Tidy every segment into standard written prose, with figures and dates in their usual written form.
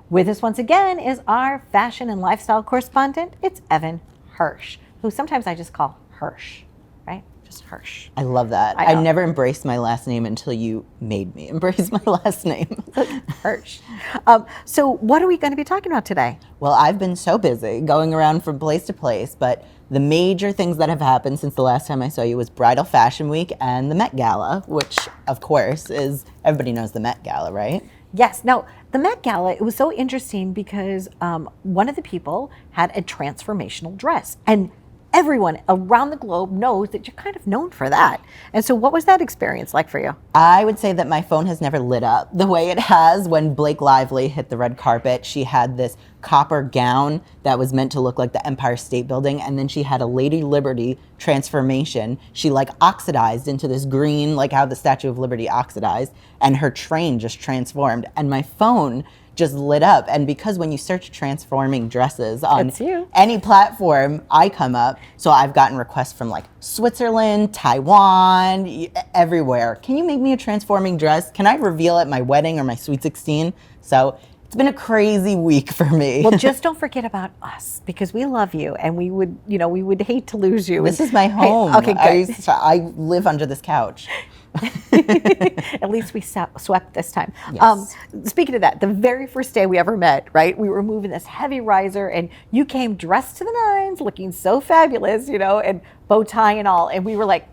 With us once again is our fashion and lifestyle correspondent. It's Evan Hirsch, who sometimes I just call Hirsch, right? Just Hirsch. I love that. I never embraced my last name until you made me embrace my last name. Hirsch. So what are we going to be talking about today? Well, I've been so busy going around from place to place, but the major things that have happened since the last time I saw you was Bridal Fashion Week and the Met Gala, which of course is, everybody knows the Met Gala, right? Yes. Now, the Met Gala, it was so interesting because one of the people had a transformational dress, and everyone around the globe knows that you're kind of known for that. And so what was that experience like for you? I would say that my phone has never lit up the way it has when Blake Lively hit the red carpet. She had this copper gown that was meant to look like the Empire State Building, and then she had a Lady Liberty transformation. She like oxidized into this green, like how the Statue of Liberty oxidized, and her train just transformed, and my phone just lit up. And because when you search transforming dresses on any platform, I come up. So I've gotten requests from like Switzerland, Taiwan, everywhere. Can you make me a transforming dress? Can I reveal at my wedding or my Sweet 16? So it's been a crazy week for me. Well, just don't forget about us, because we love you, and we would hate to lose you. This is my home. Hey, okay, good. I live under this couch. At least we swept this time. Yes. Speaking of that, the very first day we ever met, right? We were moving this heavy riser, and you came dressed to the nines, looking so fabulous, and bow tie and all, and we were like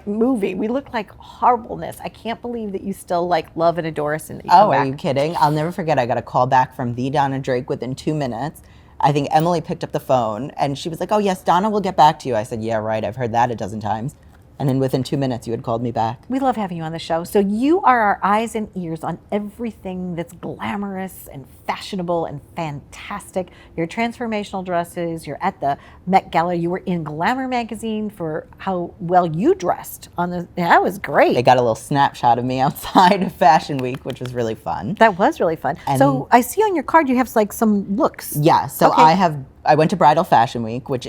moving. We looked like horribleness. I can't believe that you still love and adore us. And are you kidding? I'll never forget. I got a call back from the Donna Drake within 2 minutes. I think Emily picked up the phone and she was like, "Oh yes, Donna will get back to you." I said, "Yeah, right. I've heard that a dozen times." And then within 2 minutes, you had called me back. We love having you on the show. So you are our eyes and ears on everything that's glamorous and fashionable and fantastic. Your transformational dresses, you're at the Met Gala, you were in Glamour magazine for how well you dressed. That was great. They got a little snapshot of me outside of Fashion Week, which was really fun. That was really fun. And so I see on your card you have some looks. Yeah, so okay. I went to Bridal Fashion Week, which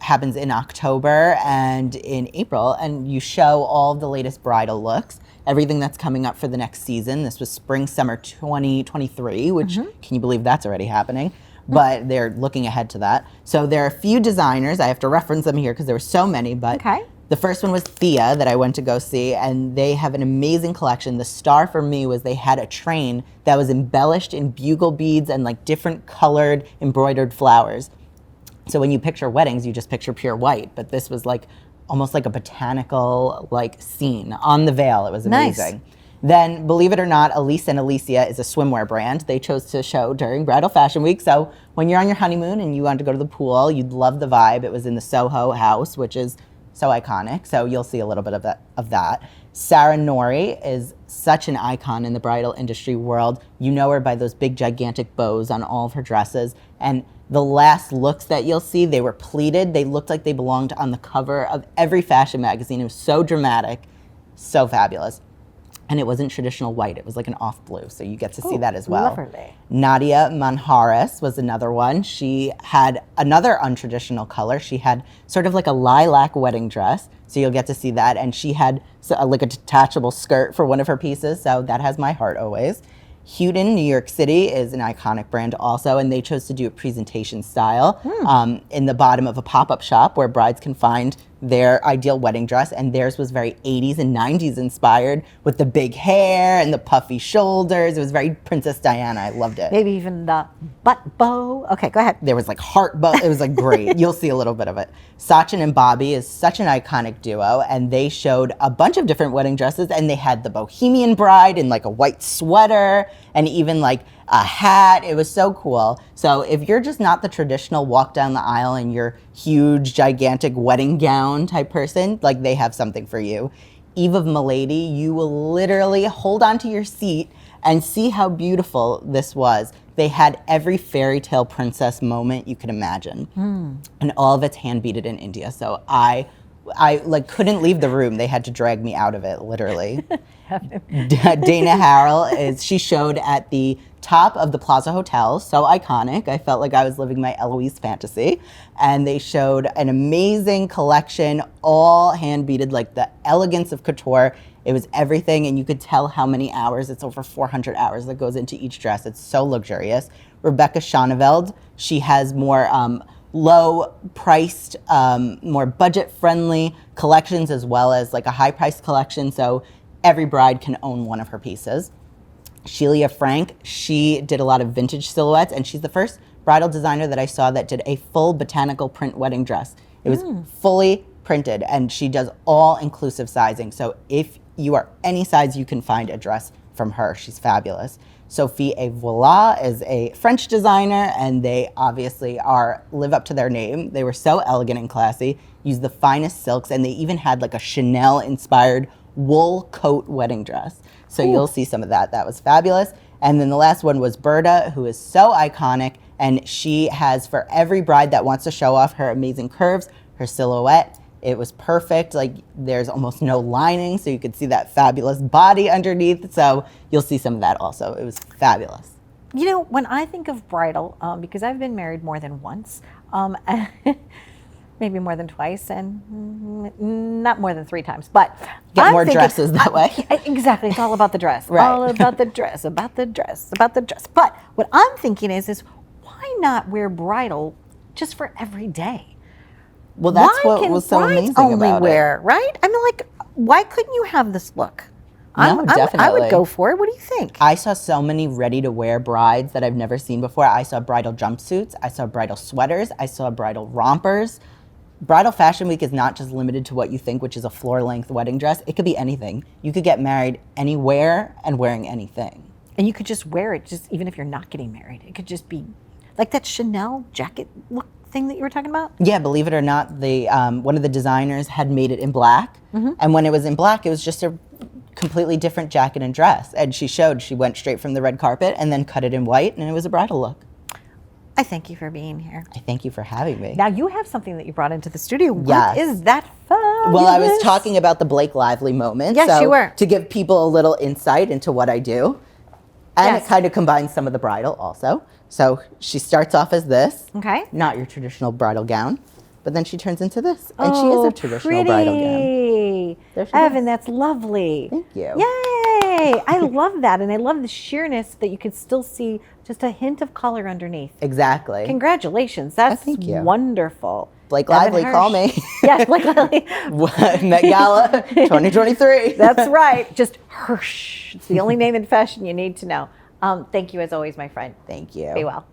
happens in October and in April, and you show all the latest bridal looks, everything that's coming up for the next season. This was spring, summer 2023, which can you believe that's already happening? But they're looking ahead to that. So there are a few designers. I have to reference them here because there were so many, but the first one was Thea that I went to go see, and they have an amazing collection. The star for me was they had a train that was embellished in bugle beads and like different colored embroidered flowers. So when you picture weddings, you just picture pure white, but this was like almost like a botanical scene on the veil. It was amazing. Nice. Then, believe it or not, Elise and Alicia is a swimwear brand. They chose to show during Bridal Fashion Week. So when you're on your honeymoon and you want to go to the pool, you'd love the vibe. It was in the Soho house, which is so iconic. So you'll see a little bit of that. Sarah Nori is such an icon in the bridal industry world. You know her by those big, gigantic bows on all of her dresses. And the last looks that you'll see, they were pleated. They looked like they belonged on the cover of every fashion magazine. It was so dramatic, so fabulous. And it wasn't traditional white. It was like an off blue, so you get to see that as well. Lovely. Nadia Manhares was another one. She had another untraditional color. She had sort of like a lilac wedding dress, so you'll get to see that. And she had like a detachable skirt for one of her pieces, so that has my heart always. Houghton, New York City is an iconic brand also, and they chose to do a presentation style in the bottom of a pop-up shop where brides can find their ideal wedding dress, and theirs was very 80s and 90s inspired with the big hair and the puffy shoulders. It was very Princess Diana. I loved it. Maybe even the butt bow. Okay, go ahead. There was like heart bow. It was like great. You'll see a little bit of it. Sachin and Bobby is such an iconic duo, and they showed a bunch of different wedding dresses, and they had the bohemian bride in like a white sweater and even like a hat. It was so cool. So if you're just not the traditional walk down the aisle in your huge, gigantic wedding gown type person, like they have something for you. Eve of Milady, you will literally hold onto your seat and see how beautiful this was. They had every fairy tale princess moment you could imagine. And all of it's hand beaded in India. So I like couldn't leave the room. They had to drag me out of it, literally. Dana Harrell she showed at the top of the Plaza Hotel, so iconic. I felt like I was living my Eloise fantasy. And they showed an amazing collection, all hand beaded, like the elegance of couture. It was everything, and you could tell how many hours. It's over 400 hours that goes into each dress. It's so luxurious. Rebecca Schoneveld. She has more low-priced, more budget-friendly collections, as well as like a high-priced collection, so every bride can own one of her pieces. Shelia Frank, she did a lot of vintage silhouettes, and she's the first bridal designer that I saw that did a full botanical print wedding dress. It was fully printed, and she does all-inclusive sizing. So if you are any size, you can find a dress from her. She's fabulous. Sophie et Voila is a French designer, and they obviously live up to their name. They were so elegant and classy, used the finest silks, and they even had like a Chanel-inspired wool coat wedding dress. So you'll see some of that. That was fabulous. And then the last one was Berta, who is so iconic, and she has, for every bride that wants to show off her amazing curves, her silhouette, it was perfect. Like, there's almost no lining, so you could see that fabulous body underneath. So you'll see some of that also. It was fabulous. You know, when I think of bridal, because I've been married more than once, maybe more than twice, and not more than 3 times, but get more dresses that way. Exactly, it's all about the dress. Right. All about the dress, about the dress, about the dress. But what I'm thinking is why not wear bridal just for every day? Well, that's what was so amazing about wear, right? I mean, like, why couldn't you have this look? No, definitely. I would go for it. What do you think? I saw so many ready-to-wear brides that I've never seen before. I saw bridal jumpsuits. I saw bridal sweaters. I saw bridal rompers. Bridal Fashion Week is not just limited to what you think, which is a floor-length wedding dress. It could be anything. You could get married anywhere and wearing anything. And you could just wear it, just even if you're not getting married. It could just be like that Chanel jacket look thing that you were talking about? Yeah, believe it or not, the one of the designers had made it in black. And when it was in black, it was just a completely different jacket and dress. And she went straight from the red carpet and then cut it in white, and it was a bridal look. I thank you for being here. I thank you for having me. Now you have something that you brought into the studio. Yes. What is that fun? Well, I was talking about the Blake Lively moment. Yes, you were. To give people a little insight into what I do. And it kind of combines some of the bridal also. So she starts off as this. Okay. Not your traditional bridal gown. But then she turns into this. And she is a traditional bridal gown. There she Evan, is. that's lovely. Thank you. Yay! I love that. And I love the sheerness that you could still see just a hint of color underneath. Exactly. Congratulations. That's thank you. Wonderful. Blake Lively, call me. Yes, Blake Lively. Met Gala 2023. That's right. Just Hirsch. It's the only name in fashion you need to know. Thank you as always, my friend. Thank you. Be well.